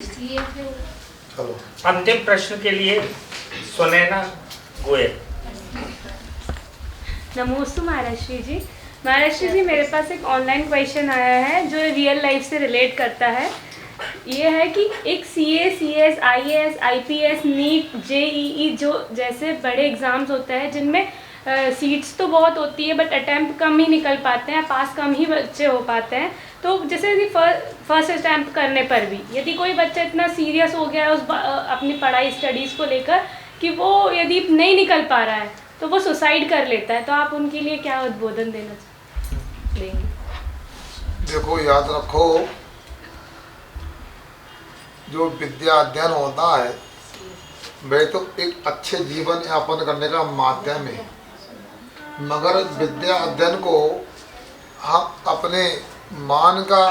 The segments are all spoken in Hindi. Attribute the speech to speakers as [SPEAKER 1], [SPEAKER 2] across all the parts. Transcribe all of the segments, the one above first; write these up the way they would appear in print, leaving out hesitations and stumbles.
[SPEAKER 1] चलो
[SPEAKER 2] अंतिम प्रश्न के लिए सुनैना गोयल।
[SPEAKER 3] नमोस्तु महाराष्ट्री जी। महाराष्ट्री जी, मेरे पास एक ऑनलाइन क्वेश्चन आया है जो रियल लाइफ से रिलेट करता है। ये है कि एक CA, CS, IAS, IPS, NEET, JEE जो जैसे बड़े एग्ज़ाम्स होते हैं जिनमें सीट्स तो बहुत होती है बट अटैम्प्ट कम ही निकल पाते हैं, पास कम ही बच्चे हो पाते हैं। तो जैसे यदि फर्स्ट अटैम्प्ट करने पर भी यदि कोई बच्चा इतना सीरियस हो गया है अपनी पढ़ाई स्टडीज़ को लेकर कि वो यदि नहीं निकल पा रहा है तो वो सुसाइड कर लेता है, तो आप उनके लिए क्या उद्बोधन देंगे?
[SPEAKER 1] देखो, याद रखो, जो विद्या अध्ययन होता है वह तो एक अच्छे जीवन यापन करने का माध्यम है, मगर विद्या अध्ययन को हम अपने मान का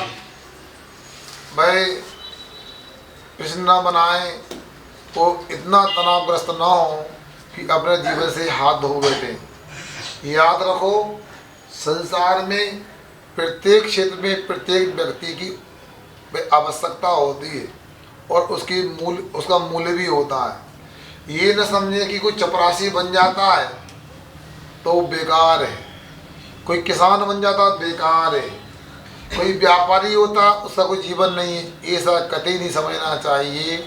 [SPEAKER 1] वह प्रश्न न बनाए तो इतना तनावग्रस्त ना हो कि अपने जीवन से हाथ धो बैठे। याद रखो, संसार में प्रत्येक क्षेत्र में प्रत्येक व्यक्ति की आवश्यकता होती है और उसका मूल्य भी होता है। ये न समझे कि कोई चपरासी बन जाता है तो बेकार है, कोई किसान बन जाता बेकार है, कोई व्यापारी होता उसका कोई जीवन नहीं है। ऐसा कतई नहीं समझना चाहिए।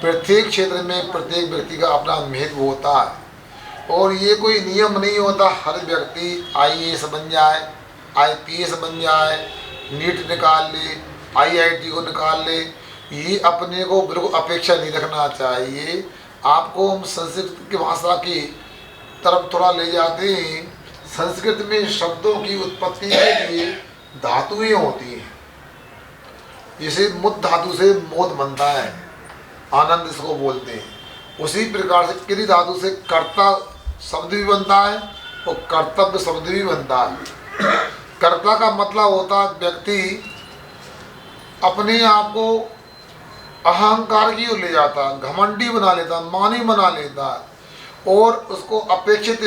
[SPEAKER 1] प्रत्येक क्षेत्र में प्रत्येक व्यक्ति का अपना महत्व होता है और ये कोई नियम नहीं होता हर व्यक्ति IAS बन जाए, IPS बन जाए, नीट निकाल ले, IIT को निकाल ले। ये अपने को बिल्कुल अपेक्षा नहीं रखना चाहिए। आपको हम संस्कृत की भाषा की तरफ थोड़ा ले जाते हैं। संस्कृत में शब्दों की उत्पत्ति के लिए धातुएं होती हैं। जैसे मुद धातु से मोद बनता है, आनंद इसको बोलते हैं। उसी प्रकार से क्रि धातु से कर्ता शब्द भी बनता है और कर्तव्य शब्द भी बनता है। कर्ता का मतलब होता है व्यक्ति अपने आप को अहंकार की ओर ले जाता है, घमंडी बना लेता, मानी बना लेता है और उसको अपेक्षित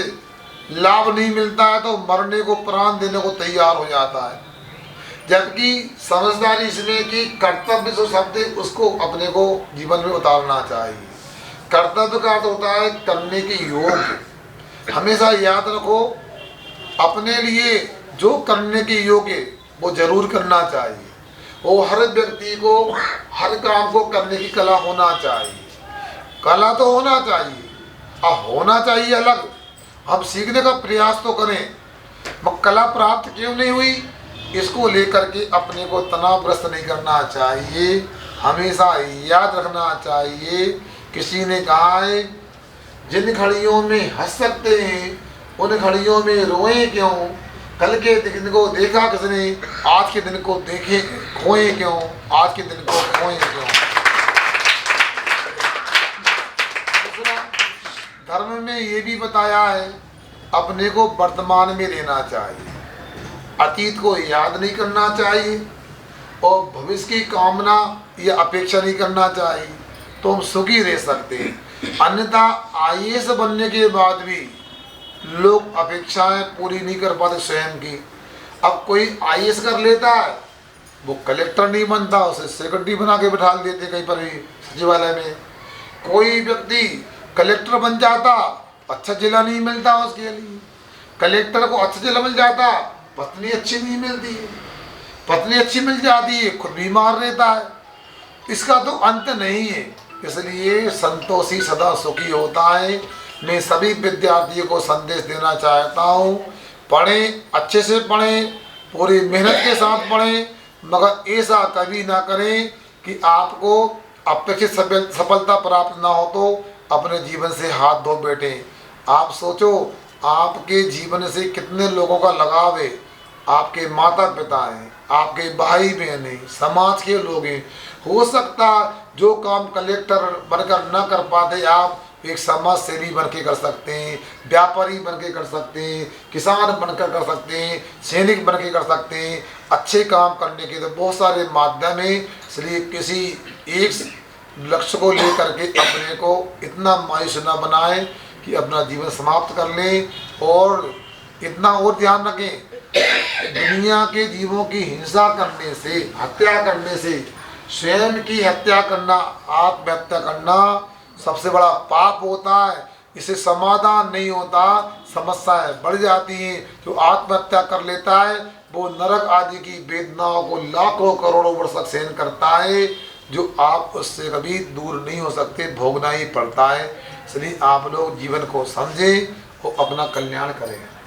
[SPEAKER 1] लाभ नहीं मिलता है तो मरने को, प्राण देने को तैयार हो जाता है। जबकि समझदारी इसमें कि कर्तव्य जो शब्द है उसको अपने को जीवन में उतारना चाहिए। कर्तव्य का अर्थ होता है करने के योग्य। हमेशा याद रखो, अपने लिए जो करने के योग्य वो जरूर करना चाहिए। वो हर व्यक्ति को हर काम को करने की कला होना चाहिए। कला तो होना चाहिए, अब होना चाहिए अलग, हम सीखने का प्रयास तो करें। मगर कला प्राप्त क्यों नहीं हुई इसको लेकर के अपने को तनावग्रस्त नहीं करना चाहिए। हमेशा याद रखना चाहिए, किसी ने कहा है जिन घड़ियों में हंस सकते हैं उन घड़ियों में रोए क्यों, कल के दिन को देखा किसने, आज के दिन को देखे खोए क्यों, आज के दिन को खोए क्यों। धर्म में ये भी बताया है अपने को वर्तमान में रहना चाहिए, अतीत को याद नहीं करना चाहिए और भविष्य की कामना या अपेक्षा नहीं करना चाहिए, तो हम सुखी रह सकते हैं। अन्यथा IAS बनने के बाद भी लोग अपेक्षाएं पूरी नहीं कर पाते स्वयं की। अब कोई IAS कर लेता है वो कलेक्टर नहीं बनता, उसे सेक्रेटरी बना के बिठा देते कहीं पर भी सचिवालय में। कोई व्यक्ति कलेक्टर बन जाता, अच्छा जिला नहीं मिलता उसके लिए। कलेक्टर को अच्छा जिला मिल जाता, पत्नी अच्छी नहीं मिलती है, पत्नी अच्छी मिल जाती है खुद बीमार रहता है। इसका तो अंत नहीं है। इसलिए संतोषी सदा सुखी होता है। मैं सभी विद्यार्थियों को संदेश देना चाहता हूँ, पढ़ें, अच्छे से पढ़ें, पूरी मेहनत के साथ पढ़ें, मगर ऐसा कभी ना करें कि आपको अपेक्षित सफलता प्राप्त ना हो तो अपने जीवन से हाथ धो बैठे। आप सोचो, आपके जीवन से कितने लोगों का लगाव है। आपके माता पिता हैं, आपके भाई बहन हैं, समाज के लोग हैं। हो सकता जो काम कलेक्टर बनकर न कर पाते आप एक समाज सेवी बन के कर सकते हैं, व्यापारी बन के कर सकते हैं, किसान बनकर कर सकते हैं, सैनिक बन के कर सकते हैं। अच्छे काम करने के तो बहुत सारे माध्यम हैं। इसलिए किसी एक लक्ष्य को लेकर के अपने को इतना मायूस न बनाएं कि अपना जीवन समाप्त कर लें। और इतना और ध्यान रखें, दुनिया के जीवों की हिंसा करने से, हत्या करने से स्वयं की हत्या करना, आत्महत्या करना सबसे बड़ा पाप होता है। इसे समाधान नहीं होता, समस्याएं बढ़ जाती हैं। जो आत्महत्या कर लेता है वो नरक आदि की वेदनाओं को लाखों करोड़ों वर्ष तक सहन करता है, जो आप उससे कभी दूर नहीं हो सकते, भोगना ही पड़ता है। इसलिए आप लोग जीवन को समझें और अपना कल्याण करें।